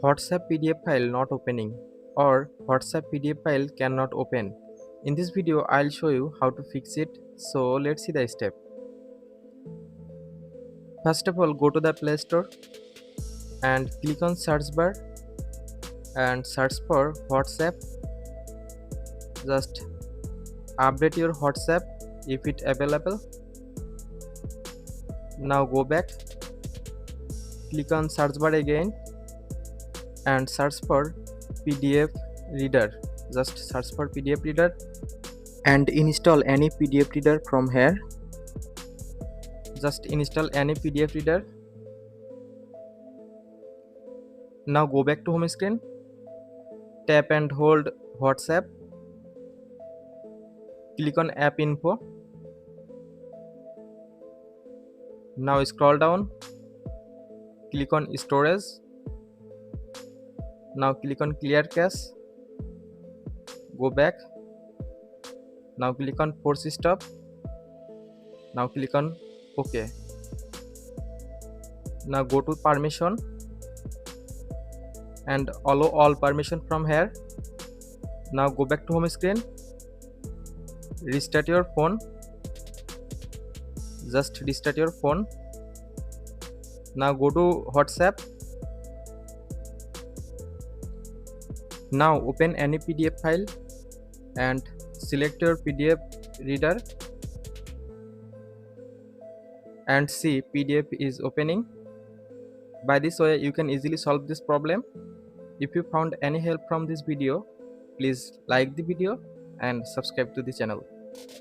WhatsApp PDF file not opening or WhatsApp PDF file cannot open. In this video I'll show you how to fix it, so let's see the step. First of all, go to the Play Store and click on search bar and search for WhatsApp. Just update your WhatsApp if it available. Now go back, click on search bar again and search for PDF reader. Just search for PDF reader and install any PDF reader from here. Just install any PDF reader. Now go back to home screen, tap and hold WhatsApp, click on app info. Now scroll down, click on storage. Now click on clear cache, go back. Now click on force stop. Now click on OK. Now go to permission and allow all permission from here. Now go back to home screen, restart your phone. Just restart your phone. Now go to WhatsApp. Now open any PDF file and select your PDF reader and see PDF is opening. By this way you can easily solve this problem. If you found any help from this video, please like the video and subscribe to the channel.